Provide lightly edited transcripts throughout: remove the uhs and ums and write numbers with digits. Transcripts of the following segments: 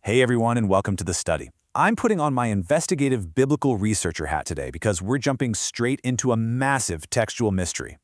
Hey everyone, and welcome to the study. I'm putting on my investigative biblical researcher hat today because we're jumping straight into a massive textual mystery.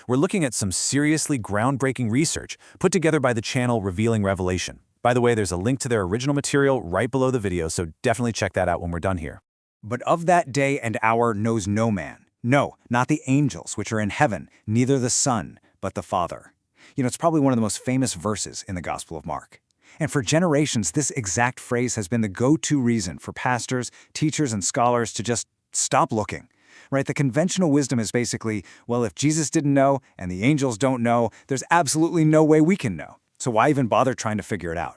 We're looking at some seriously groundbreaking research put together by the channel Revealing Revelation. By the way, there's a link to their original material right below the video, so definitely check that out when we're done here. But of that day and hour knows no man. No, not the angels which are in heaven, neither the Son, but the Father. It's probably one of the most famous verses in the Gospel of Mark. And for generations, this exact phrase has been the go-to reason for pastors, teachers, and scholars to just stop looking. Right? The conventional wisdom is basically, well, if Jesus didn't know and the angels don't know, there's absolutely no way we can know. So why even bother trying to figure it out?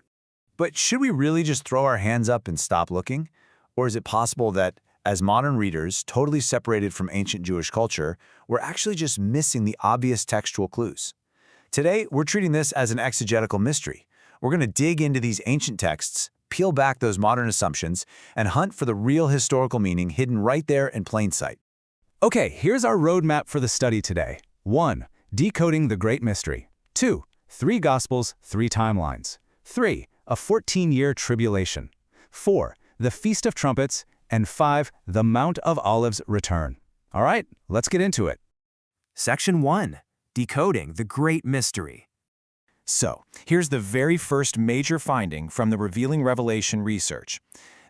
But should we really just throw our hands up and stop looking? Or is it possible that, as modern readers, totally separated from ancient Jewish culture, we're actually just missing the obvious textual clues? Today, we're treating this as an exegetical mystery. We're going to dig into these ancient texts, peel back those modern assumptions, and hunt for the real historical meaning hidden right there in plain sight. Okay, here's our roadmap for the study today. 1. Decoding the Great Mystery. 2. 3 Gospels, 3 timelines. 3. A 14-year tribulation. 4. The Feast of Trumpets. And 5. The Mount of Olives return. All right, let's get into it. Section 1. Decoding the Great Mystery. So, here's the very first major finding from the Revealing Revelation research.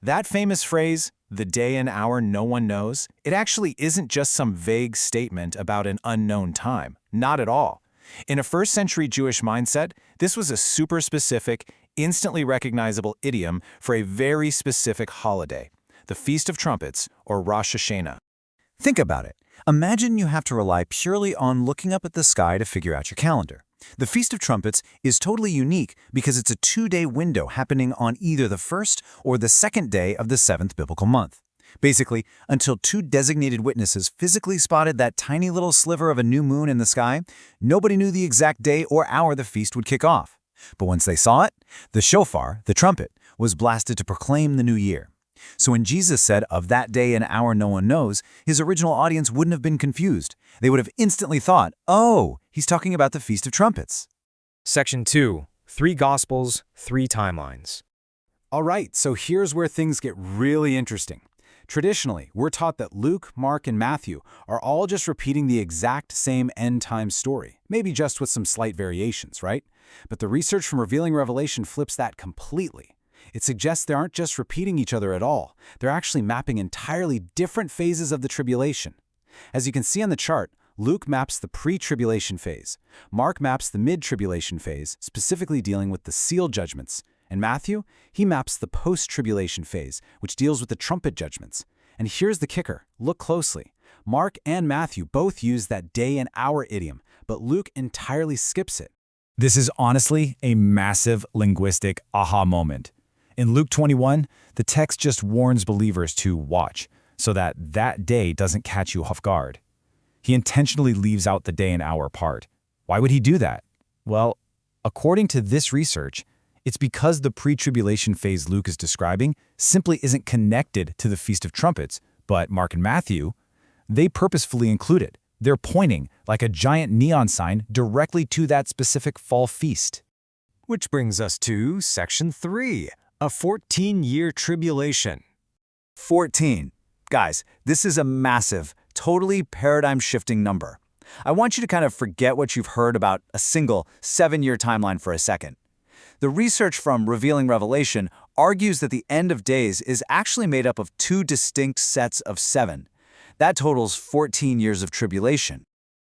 That famous phrase, the day and hour no one knows, it actually isn't just some vague statement about an unknown time. Not at all. In a first-century Jewish mindset, this was a super specific, instantly recognizable idiom for a very specific holiday, the Feast of Trumpets, or Rosh Hashanah. Think about it. Imagine you have to rely purely on looking up at the sky to figure out your calendar. The Feast of Trumpets is totally unique because it's a 2-day window happening on either the first or the second day of the 7th biblical month. Basically, until 2 designated witnesses physically spotted that tiny little sliver of a new moon in the sky, nobody knew the exact day or hour the feast would kick off. But once they saw it, the shofar, the trumpet, was blasted to proclaim the new year. So when Jesus said, of that day and hour no one knows, his original audience wouldn't have been confused. They would have instantly thought, oh, he's talking about the Feast of Trumpets. Section 2. 3 Gospels, 3 timelines. All right, so here's where things get really interesting. Traditionally, we're taught that Luke, Mark, and Matthew are all just repeating the exact same end-time story, maybe just with some slight variations, right? But the research from Revealing Revelation flips that completely. It suggests they aren't just repeating each other at all. They're actually mapping entirely different phases of the tribulation. As you can see on the chart, Luke maps the pre-tribulation phase. Mark maps the mid-tribulation phase, specifically dealing with the seal judgments. And Matthew, he maps the post-tribulation phase, which deals with the trumpet judgments. And here's the kicker. Look closely. Mark and Matthew both use that day and hour idiom, but Luke entirely skips it. This is honestly a massive linguistic aha moment. In Luke 21, the text just warns believers to watch, so that that day doesn't catch you off guard. He intentionally leaves out the day and hour part. Why would he do that? Well, according to this research, it's because the pre-tribulation phase Luke is describing simply isn't connected to the Feast of Trumpets, but Mark and Matthew, they purposefully include it. They're pointing, like a giant neon sign, directly to that specific fall feast. Which brings us to Section 3. A 14-year tribulation. 14. Guys, this is a massive, totally paradigm-shifting number. I want you to kind of forget what you've heard about a single 7-year timeline for a second. The research from Revealing Revelation argues that the end of days is actually made up of 2 distinct sets of 7. That totals 14 years of tribulation.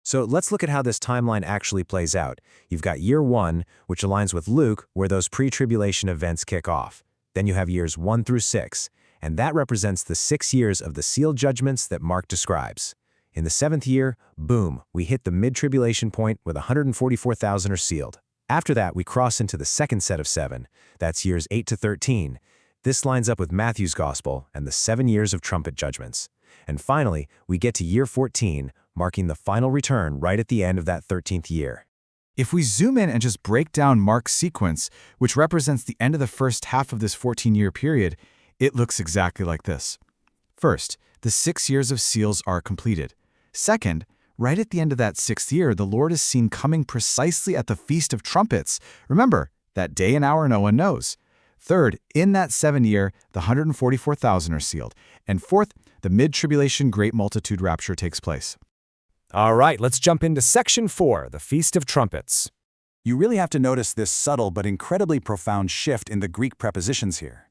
So let's look at how this timeline actually plays out. You've got year 1, which aligns with Luke, where those pre-tribulation events kick off. Then you have years 1 through 6, and that represents the 6 years of the seal judgments that Mark describes. In the 7th year, boom, we hit the mid-tribulation point with 144,000 are sealed. After that, we cross into the second set of 7. That's years 8 to 13. This lines up with Matthew's Gospel and the 7 years of trumpet judgments. And finally, we get to year 14, marking the final return right at the end of that 13th year. If we zoom in and just break down Mark's sequence, which represents the end of the first half of this 14-year period, it looks exactly like this. First, the 6 years of seals are completed. Second, right at the end of that 6th year, the Lord is seen coming precisely at the Feast of Trumpets. Remember, that day and hour no one knows. Third, in that 7-year, the 144,000 are sealed. And fourth, the mid-tribulation great multitude rapture takes place. All right, let's jump into Section 4, the Feast of Trumpets. You really have to notice this subtle but incredibly profound shift in the Greek prepositions here.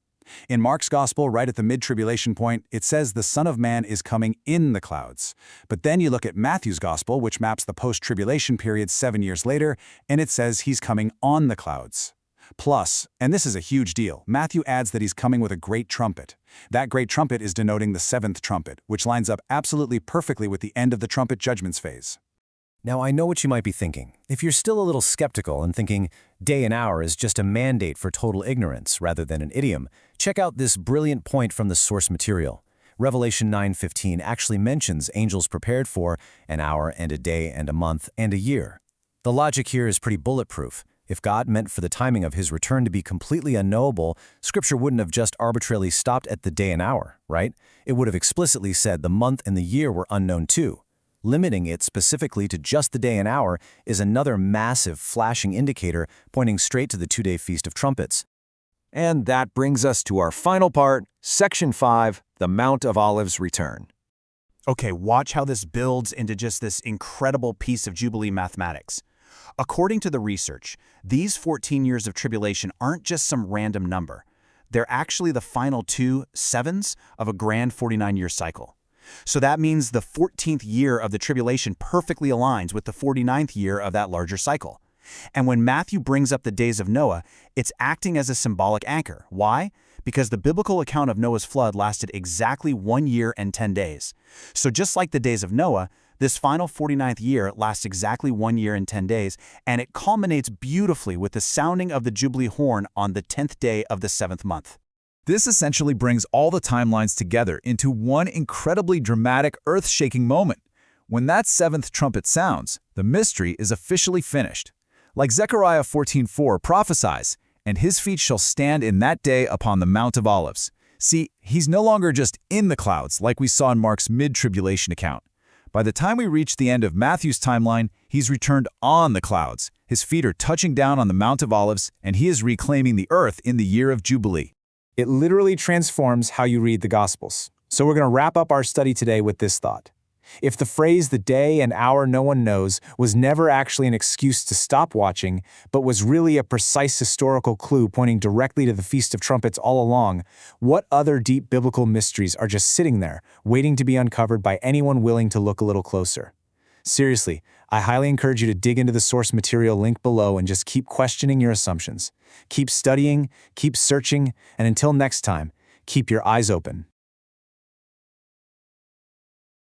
In Mark's Gospel, right at the mid-tribulation point, it says the Son of Man is coming in the clouds. But then you look at Matthew's Gospel, which maps the post-tribulation period 7 years later, and it says he's coming on the clouds. Plus, and this is a huge deal, Matthew adds that he's coming with a great trumpet. That great trumpet is denoting the 7th trumpet, which lines up absolutely perfectly with the end of the trumpet judgments phase. Now, I know what you might be thinking. If you're still a little skeptical and thinking day and hour is just a mandate for total ignorance rather than an idiom, check out this brilliant point from the source material. Revelation 9:15 actually mentions angels prepared for an hour and a day and a month and a year. The logic here is pretty bulletproof. If God meant for the timing of his return to be completely unknowable, Scripture wouldn't have just arbitrarily stopped at the day and hour, right? It would have explicitly said the month and the year were unknown too. Limiting it specifically to just the day and hour is another massive flashing indicator pointing straight to the 2-day Feast of Trumpets. And that brings us to our final part, Section 5, the Mount of Olives return. Okay, watch how this builds into just this incredible piece of Jubilee mathematics. According to the research, these 14 years of tribulation aren't just some random number. They're actually the final 2 sevens of a grand 49-year cycle. So that means the 14th year of the tribulation perfectly aligns with the 49th year of that larger cycle. And when Matthew brings up the days of Noah, it's acting as a symbolic anchor. Why? Because the biblical account of Noah's flood lasted exactly 1 year and 10 days. So just like the days of Noah, this final 49th year lasts exactly 1 year and 10 days, and it culminates beautifully with the sounding of the Jubilee horn on the 10th day of the 7th month. This essentially brings all the timelines together into one incredibly dramatic, earth-shaking moment. When that 7th trumpet sounds, the mystery is officially finished. Like Zechariah 14:4 prophesies, "And his feet shall stand in that day upon the Mount of Olives." See, he's no longer just in the clouds like we saw in Mark's mid-tribulation account. By the time we reach the end of Matthew's timeline, he's returned on the clouds. His feet are touching down on the Mount of Olives, and he is reclaiming the earth in the year of Jubilee. It literally transforms how you read the Gospels. So we're going to wrap up our study today with this thought. If the phrase "the day and hour no one knows" was never actually an excuse to stop watching, but was really a precise historical clue pointing directly to the Feast of Trumpets all along, what other deep biblical mysteries are just sitting there, waiting to be uncovered by anyone willing to look a little closer? Seriously, I highly encourage you to dig into the source material linked below and just keep questioning your assumptions. Keep studying, keep searching, and until next time, keep your eyes open.